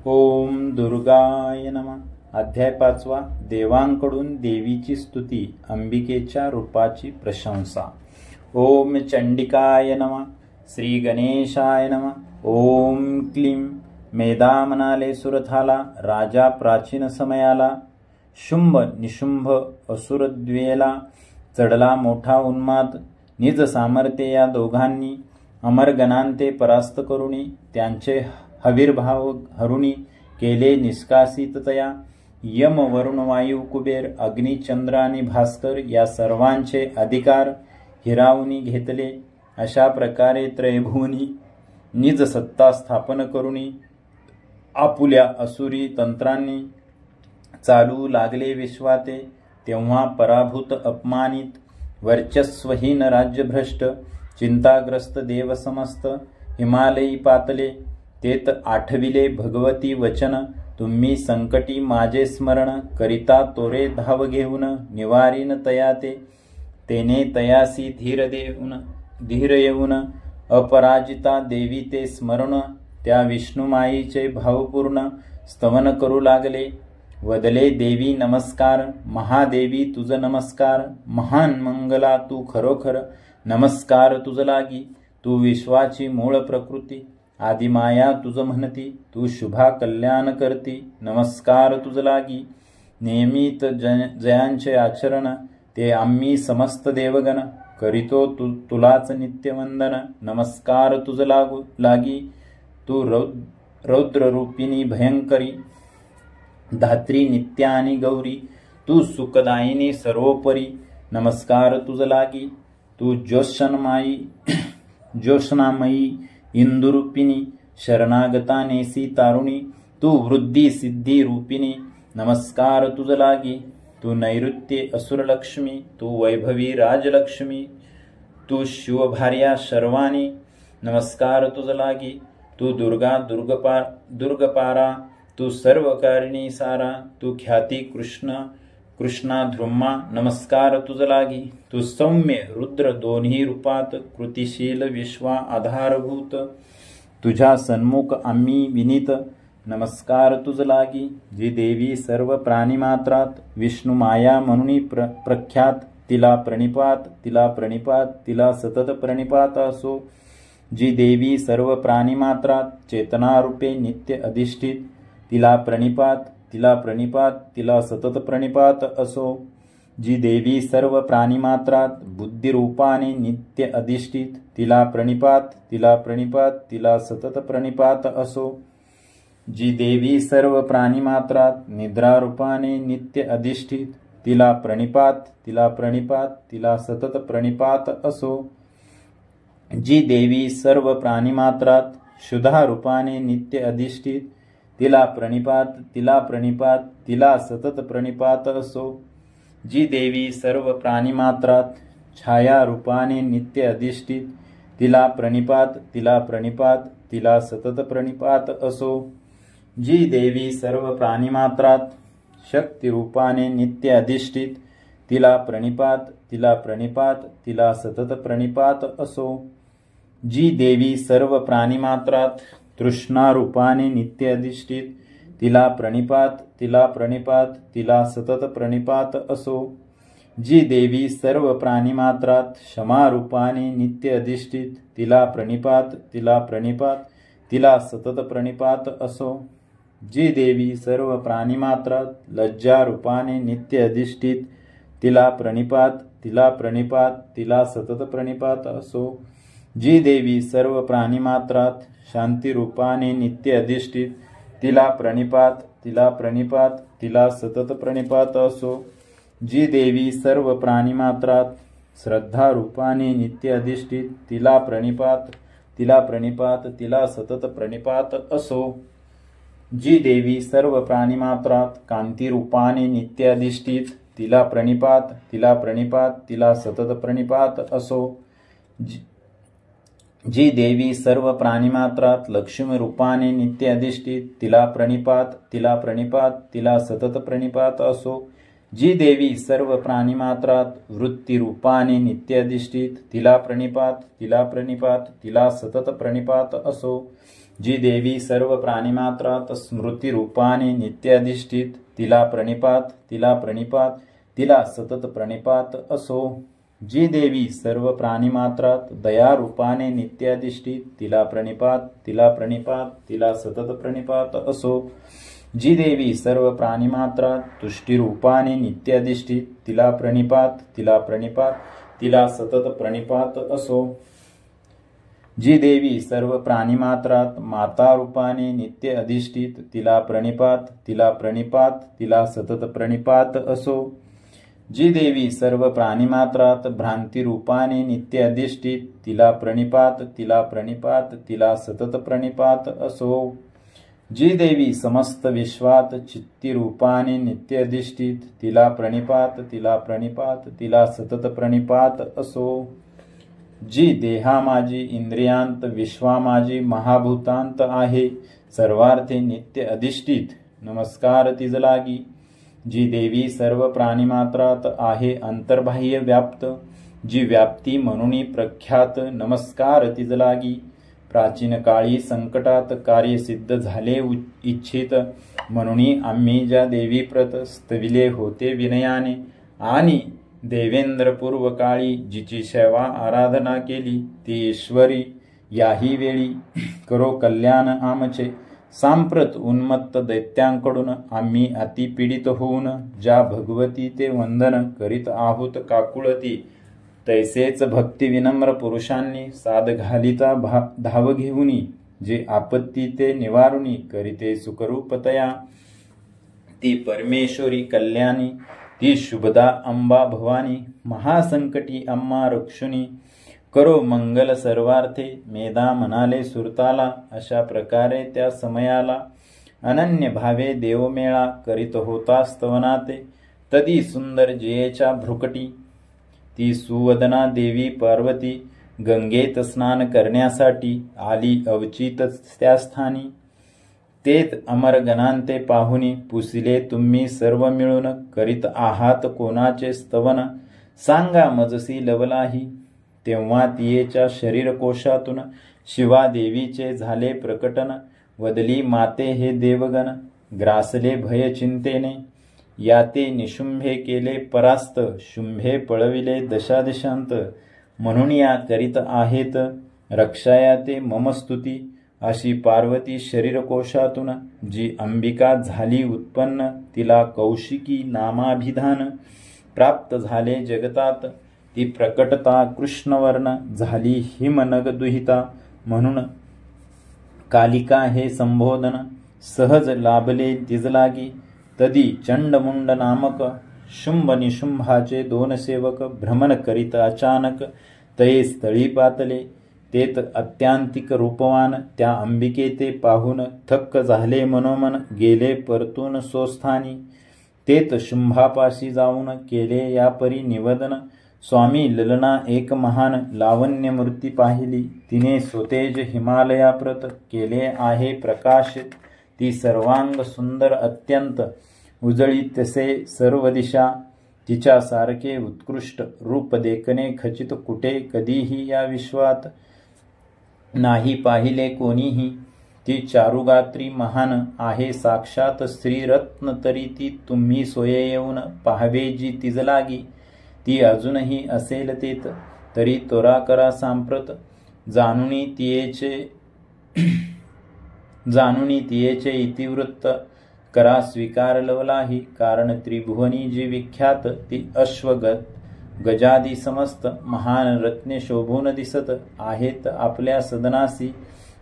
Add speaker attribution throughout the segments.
Speaker 1: ओम दुर्गाय नमः. अध्याय 5. देवांकडून देवीची स्तुती, अंबिकेच्या रूपाची प्रशंसा. ओम चंडिकाय नमः. श्री गणेशाय नमः. ओम क्लीं. मेधा म्हणाले सुरथाला, राजा प्राचीन समयाला. शुंभ निशुंभ असुरद्वेला, चढला मोठा उन्माद. निज सामर्थ्य या दोघांनी, अमरगणांते परास्त करुणी. त्यांचे हविर्भाव हरुणी, केले निष्कासित तया. यम वरुण वायू कुबेर, अग्नी चंद्र आणि भास्कर या सर्वांचे अधिकार हिरावून घेतले. अशा प्रकारे त्रयभुवनी निज सत्ता स्थापन करुणी, आपुल्या असुरी तंत्रांनी चालू लागले विश्वाते. तेव्हा पराभूत अपमानित, वर्चस्वहीन राज्यभ्रष्ट, चिंताग्रस्त देव समस्त हिमालयी पातले. तेत आठविले भगवती वचन, तुम्ही संकटी माझे स्मरण. करिता तोरे धाव घेऊन, निवारीन तया ते. तेने तयासी धीर येऊन, अपराजिता देवी ते स्मरण. त्या विष्णुमाईचे भावपूर्ण स्तवन करू लागले. वदले देवी नमस्कार, महादेवी तुझ नमस्कार. महान मंगला तू खरोखर, नमस्कार तुझ लागी. तू विश्वाची मूळ प्रकृती, आदिमाया तुझ म्हणती. तू शुभा कल्याण करती, नमस्कार तुझ लागी. नियमित जयांचे आचरण, ते आम्ही समस्त देवगण. करीतो तुलाच नित्यवंदन, नमस्कार तुझ लागी. तू रौद्ररूपिणी भयंकरी, धात्री नित्या आणि गौरी. तू सुखदायिनी सर्वोपरी, नमस्कार तुझ लागी. तू ज्योत्स्नामयी इंदुरूपिणी, शरणागता नेसी तारुणी. तू वृद्धी सिद्धी रूपिणी, नमस्कार तुझ लागी. तू नैऋत्य असुरलक्ष्मी, तू वैभवी राजलक्ष्मी. तू शिवभार्या शर्वाणी, नमस्कार तुझ लागी. तू दुर्गा दुर्गपारा, तू सर्वकारिणी सारा. तू ख्याती कृष्णा ध्रुमा, नमस्कार तुझ लागी. तू सौम्य रुद्र दोन्ही रूपात, कृतिशील विश्वा आधारभूत. तुझ्या सन्मुख आम्ही विनीत, नमस्कार तुझ लागी. जी देवी सर्व प्राणीमात्रात, विष्णू माया म्हणून प्रख्यात. तिला प्रणिपात, तिला प्रणिपात, तिला सतत प्रणिपात असो. जी देवी सर्व प्राणीमात्रात, चेतनारूपे नित्य अधिष्ठित. तिला प्रणिपात, तिला प्रणिपात, तिला सतत प्रणिपात असो. जी देवी सर्व प्राणीमात्रात, बुद्धिरूपाने नित्य अधिष्ठित. तिला प्रणिपात, तिला प्रणिपात, तिला सतत प्रणिपात असो. जी देवी सर्व प्राणीमात्रात, निद्रारूपाने नित्य अधिष्ठित. तिला प्रणिपात, तिला प्रणिपात, तिला सतत प्रणिपात असो. जी देवी सर्व प्राणीमात्रात, शुद्धारूपाने नित्य अधिष्ठित. तिला प्रणिपात, तिला प्रणिपात, तिला सतत प्रणिपात असो. जी देवी सर्व प्राणीमात्रात, छाया रूपाने नित्य अधिष्ठित. तिला प्रणिपात, तिला प्रणिपात, तिला सतत प्रणिपात असो. जी देवी सर्व प्राणीमात्रात, शक्ती रूपाने नित्य अधिष्ठित. तिला प्रणिपात, तिला प्रणिपात, तिला सतत प्रणिपात असो. जी देवी सर्व प्राणीमात्रात, तृष्णा रूपाने नित्य अधिष्ठित. तिला प्रणिपात, तिला प्रणिपात, तिला सतत प्रणिपात असो. जी देवी सर्व प्राणीमात्रात, क्षमा रूपाने नित्य अधिष्ठित. तिला प्रणिपात, तिला प्रणिपात, तिला सतत प्रणिपात असो. जी देवी सर्व प्राणीमात्रात, लज्जा रूपाने नित्य अधिष्ठित. तिला प्रणिपात, तिला प्रणिपात, तिला सतत प्रणिपात असो. जी देवी सर्व प्राणीमात्रात, शांती रूपाने नित्य अधिष्ठित. तिला प्रणिपात, तिला प्रणिपात, तिला सतत प्रणिपात असो. जी देवी सर्व प्राणीमात्रात, श्रद्धा रूपाने नित्य अधिष्ठित. तिला प्रणिपात, तिला प्रणिपात, तिला सतत प्रणिपात असो. जी देवी सर्व प्राणीमात्रात, कांती रूपाने नित्य अधिष्ठित. तिला प्रणिपात, तिला प्रणिपात, तिला सतत प्रणिपात असो. जी देवी सर्व प्राणीमात्रात, लक्ष्मी रूपाने नित्य अधिष्ठित. तिला प्रणिपात, तिला प्रणिपात, तिला सतत प्रणिपात असो. जी देवी सर्व प्राणीमात्रात, वृत्ती रूपाने नित्य अधिष्ठित. तिला प्रणिपात, तिला प्रणिपात, तिला सतत प्रणिपात असो. जी देवी सर्व प्राणिमात्रात स्मृती रूपाने नित्य अधिष्ठित, तिला प्रणिपात, तिला प्रणिपात, तिला सतत प्रणिपात असो. जी देवी सर्व प्राणिमात्रात दया रूपाने नित्य अधिष्ठित, तिला प्रणिपात, तिला प्रणिपात, तिला सतत प्रणिपात असो. जी देवी सर्व प्राणिमात्रात तुष्टी रूपाने नित्य अधिष्ठित, तिला प्रणिपात, तिला प्रणिपात, तिला सतत प्रणिपात असो. जी देवी सर्व प्राणिमात्रात माता रूपाने नित्य अधिष्ठित, तिला प्रणिपात, तिला प्रणिपात, तिला सतत प्रणिपात असो. जी देवी सर्व प्राणिमात्रात भ्रांती रूपाने नित्य अधिष्ठित, तिला प्रणिपात, तिला प्रणिपात, तिला सतत प्रणिपात असो. जी देवी समस्त विश्वात चित्ती रूपाने नित्य अधिष्ठित, तिला प्रणिपात, तिला प्रणिपात, तिला सतत प्रणिपात असो. जी देहा माझी इंद्रियांत विश्वा माझी महाभूतांत आहे, सर्वार्थे नित्य अधिष्ठित, नमस्कार तिज लागी. जी देवी सर्व प्राणिमात्रात आहे अंतर्बाह्य व्याप्त, जी व्याप्ती म्हणून प्रख्यात, नमस्कार तिज लागी. प्राचीन काळी संकटात कार्य सिद्ध झाले इच्छित, म्हणून आम्ही ज्या देवी प्रत स्तविले होते विनयाने, आणि देवेंद्र पूर्व काळी जिची सेवा आराधना केली, ती ईश्वरी याही वेळी करो कल्याण आमचे. सांप्रत उन्मत्त दैत्यांकडून आम्ही अति पीडित होऊन ज्या भगवती ते वंदन करीत आहोत काकुळती, तैसेच भक्ती विनम्र पुरुषांनी साध घालिता धाव घेऊनी, जे आपत्ती ते निवारुनी करीते सुखरूपतया. ती परमेश्वरी कल्याणी, ती शुभदा अंबा भवानी, महासंकटी अम्मा रक्षुनी, करो मंगल सर्वार्थे, मेधा म्हणाले सुरताला. अशा प्रकारे त्या समयाला अनन्य भावे देवमेळा करीत होता स्तवनाते. तदी सुंदर जयेच्या भ्रुकटी, ती सुवदना देवी पार्वती, गंगेत स्नान करण्यासाठी आली अवचित त्या स्थानी. तेत अमरगणांते पाहुनी पुसिले तुम्ही सर्व मिळून, करीत आहात कोणाचे स्तवन, सांगा मजसी लवलाही. तेव्हा तियेच्या शरीरकोशातून शिवा देवीचे झाले प्रकटन, वदली माते हे देवगण, ग्रासले भय चिंतेने. याते निशुंभे केले परास्त, शुंभे पळविले दशादिशांत, म्हणून या करीत आहेत रक्षाया ते मम स्तुती. अशी पार्वती शरीरकोशातून जी अंबिका झाली उत्पन्न, तिला कौशिकी नामाभिधान प्राप्त झाले जगतात. ती प्रकटता कृष्णवर्ण झाली हिमनग दुहिता, म्हणून कालिका हे संबोधन सहज लाभले तिज लागी. तदी चंडमुंड नामक शुंभ निशुंभाचे दोन सेवक भ्रमण करीत अचानक तये स्थळी पातले. तेत अत्यांतिक रूपवान त्या अंबिके ते पाहून थक्क झाले मनोमन, गेले परतून सोस्थानी. तेत शुंभापाशी जाऊन केले यापरी निवेदन, स्वामी ललना एक महान लावण्य मूर्ती पाहिली. तिने स्वतेज हिमालयाप्रत केले आहे प्रकाश, ती सर्वांग सुंदर अत्यंत, उजळीत तसे सर्व दिशा. तिच्या सारखे उत्कृष्ट रूप देखणे खचित कुठे कधीही या विश्वात नाही पाहिले कोणीही. ती चारुगात्री महान आहे साक्षात श्रीरत्न, तरी ती तुम्ही सोये येऊन पाहावे जी तिज लागी. ती अजूनही असेल तेत, तरी तोरा करा सांप्रत, जाणुनी तियेचे इतिवृत्त करा स्वीकार लवलाही. कारण त्रिभुवनी जी विख्यात, ती गजादी समस्त महान रत्ने शोभून दिसत आहेत आपल्या सदनासी.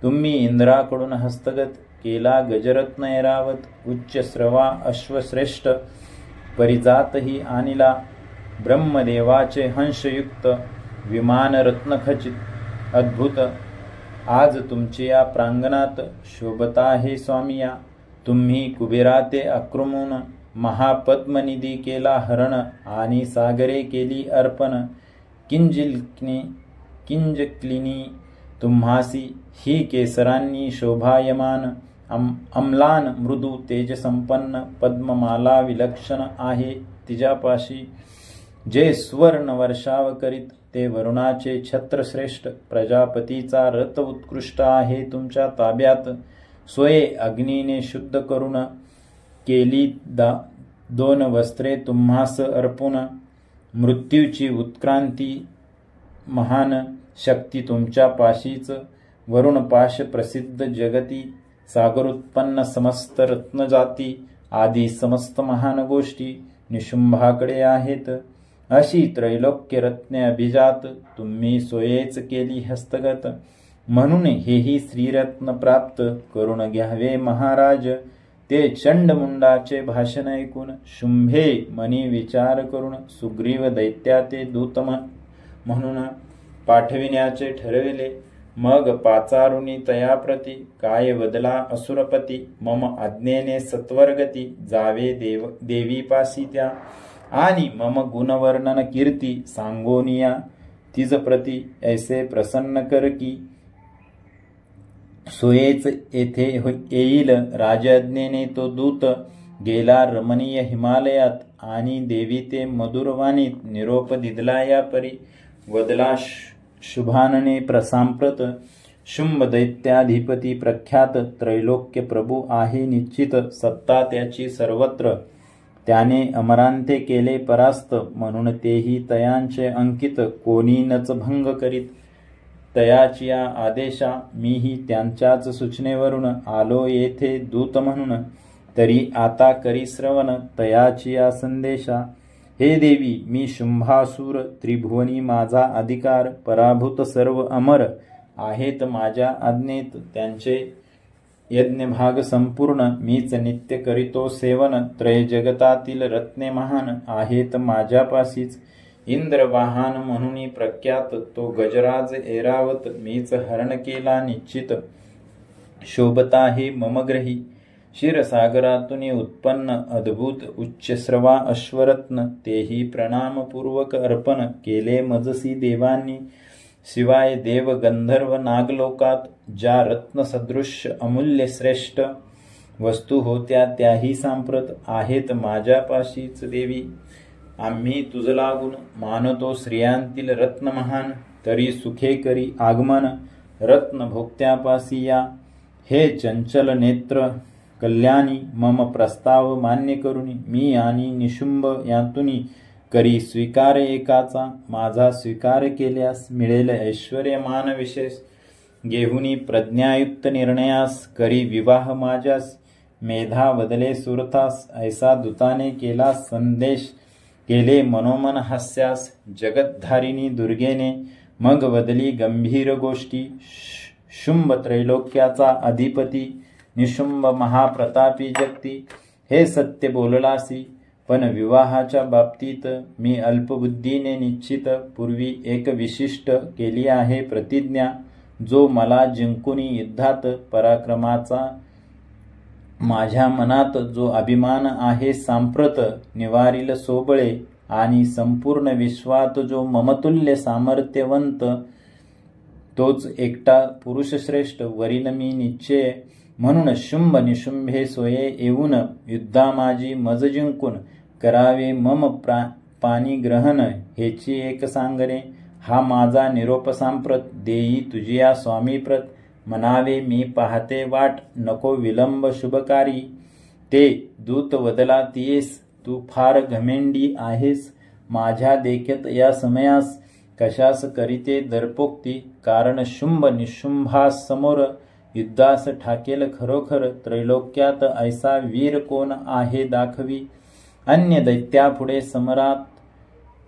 Speaker 1: तुम्ही इंद्राकडून हस्तगत केला गजरत्न ऐरावत, उच्च श्रवा अश्वश्रेष्ठ परिजातही आणिला. ब्रह्मदेवाचे हंसयुक्त विमान रत्नखचित अद्भुत, आज तुमचे या प्रांगणात शोभता हे स्वामिया. तुम्ही कुबेराते आक्रमून महापद्मनिधी केला हरण, आणि सागरे केली अर्पण. किंजक्लिनी तुम्हासी ही केसरांनी शोभायमान, अम्लान मृदू तेजसंपन्न पद्ममाला विलक्षण आहे तिच्यापाशी. जे स्वर्ण वर्षाव करीत ते वरुणाचे छत्रश्रेष्ठ. प्रजापतीचा रथ उत्कृष्ट आहे तुमच्या ताब्यात. स्वये अग्नीने शुद्ध करून केली 2 वस्त्रे तुम्हास अर्पून. मृत्यूची उत्क्रांती महान शक्ती तुमच्या पाशीच. वरुण पाश प्रसिद्ध जगती. सागरोत्पन्न समस्त रत्नजाती. आदी समस्त महान गोष्टी निशुंभाकडे आहेत. अशी त्रैलोक्य रत्ने अभिजात तुम्ही सोयेच केली हस्तगत. म्हणून हेही श्रीरत्न प्राप्त करून घ्यावे महाराज. ते चंडमुंडाचे भाषण ऐकून शुंभे मनी विचार करून सुग्रीव दैत्या ते दूत म्हणून पाठविण्याचे ठरविले. मग पाचारुनी तयाप्रती काय वदला असुरपती. मम आज्ञेने सत्वरगती जावे देवीपासी त्या. आणि मम गुणवर्णन कीर्ती सांगोनिया तिज प्रती. ऐसे प्रसन्न कर की सोयेच येथे येईल. राजआज्ञेने तो दूत गेला रमणीय हिमालयात. आणि देवी ते मधुरवाणीत निरोप दिदला या परी. वदला शुभानने प्रसांप्रत. शुंभ दैत्याधिपती प्रख्यात. त्रैलोक्य प्रभू आहे निश्चित. सत्ता त्याची सर्वत्र. त्याने अमरांते केले परास्त. म्हणून तेही तयांचे अंकित. कोणी नच भंग करीत तयाचिया आदेशा. मीही त्यांच्याच सूचनेवरून आलो येथे दूत म्हणून. तरी आता करी श्रवण तयाचिया संदेशा. हे देवी मी शुंभासूर. त्रिभुवनी माझा अधिकार. पराभूत सर्व अमर आहेत माझ्या आज्ञेत. त्यांचे यज्ञभाग संपूर्ण. मीच नित्य करीतो सेवन. त्रय जगतातील रत्ने महान आहेत माझ्यापाशीच. इंद्रवाहन म्हणून प्रख्यात. तो गजराज ऐरावत. मीच हरण केला निश्चित. शोभता हे ममग्रही. क्षीरसागरातून उत्पन्न अद्भुत उच्चस्रवा अश्वरत्न. तेही प्रणामपूर्वक अर्पण केले मजसी देवांनी. शिवाय देव गंधर्व नागलोकात ज्या रत्नसदृश्य अमूल्य श्रेष्ठ वस्तू होत्या त्याही सांप्रत आहेत माझ्यापाशीच देवी. आम्ही तुझ लागून मानतो स्त्रियांतील रत्न महान. तरी सुखे करी आगमन रत्न भोक्त्यापासी या. हे चंचल नेत्र कल्याणी मम प्रस्ताव मान्य करुनी. मी आणि निशुंभ यातुनी करी स्वीकार एकाचा. माझा स्वीकार केल्यास मिळेल ऐश्वर्यमान विशेष. घेऊनी प्रज्ञायुक्त निर्णयास करी विवाह माझ्यास. मेधा बदले सुरतास. ऐसा दूताने केला संदेश. केले मनोमन हास्यास. जगद्धारिणी दुर्गेने मग बदली गंभीर गोष्टी. शुंभ त्रैलोक्याचा अधिपती. निशुंभ महाप्रतापी जगती. हे सत्य बोललासी. पण विवाहाच्या बाबतीत मी अल्पबुद्धीने निश्चित. पूर्वी एक विशिष्ट केली आहे प्रतिज्ञा. जो मला जिंकुनी युद्धात पराक्रमाचा माझ्या मनात जो अभिमान आहे सांप्रत निवारील सोबळे. आणि संपूर्ण विश्वात जो ममतुल्य सामर्थ्यवंत तोच एकटा पुरुषश्रेष्ठ वरील मी निश्चय. म्हणून शुंभ निशुंभे सोये येऊन युद्धा माझी मज जिंकून. करावे मम पाणी ग्रहण हेची एक सांगणे. हा माझा निरोप सांप्रत. देई तुझिया स्वामीप्रत. म्हणावे मी पाहते वाट नको विलंब शुभकारी. ते दूत वदला तियेस. तू फार घमेंडी आहेस. माझ्या देखत या समयास कशास करीते दर्पोक्ती. कारण शुंभ निशुंभास समोर युद्धास ठाकेल खरोखर. त्रैलोक्यात ऐसा वीर कोण आहे दाखवी. अन्य दैत्यापुढे समरात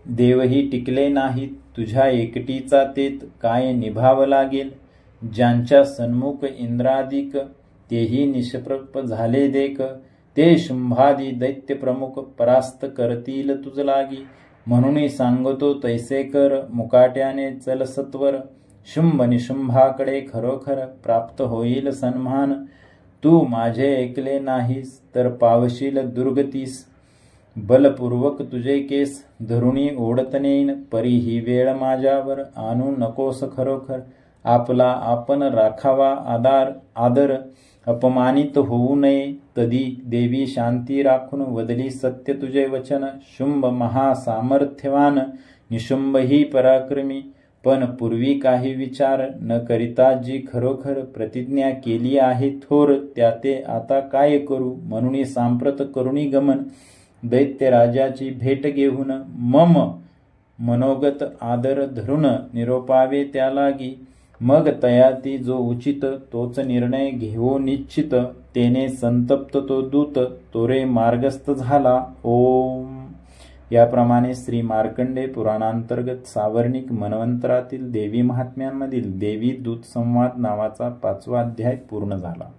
Speaker 1: देवही टिकले नाहीत. तुझ्या एकटीचा तेत काय निभाव लागेल. ज्यांच्या सन्मुख इंद्रादिक तेही निष्प्रभ झाले देख. ते शुंभादी दैत्य प्रमुख परास्त करतील तुझ लागी. म्हणून सांगतो तैसे कर मुकाट्याने चल सत्वर. शुंभ निशुंभाकडे खरोखर प्राप्त होईल सन्मान. तू माझे ऐकले नाहीस तर पावशील दुर्गतीस. बलपूर्वक तुझे केस धरुणी ओढत नेईन. परी ही वेळ माझ्यावर आणू नकोस खरोखर. आपला आपण राखावा आदर. अपमानित होऊ नये तदी देवी शांती राखून वदली सत्य तुझे वचन. शुंभ महासामर्थ्यवान निशुंभ ही पराक्रमी, पण पूर्वी काही विचार न करिता जी खरोखर प्रतिज्ञा केली आहे थोर, त्या ते आता काय करू. म्हणून सांप्रत करुणी गमन दैत्यराजाची भेट घेऊन, मम मनोगत आदर धरून निरोपावे त्या लागी. मग तयाती जो उचित तोच निर्णय घेवो निश्चित. तेने संतप्त तो दूत तोरे मार्गस्थ झाला. ओम. याप्रमाणे श्री मार्कंडेय पुराणांतर्गत सावर्णिक मन्वंतरातील देवी महात्म्यांमधील देवी दूत संवाद नावाचा 5वा अध्याय पूर्ण झाला.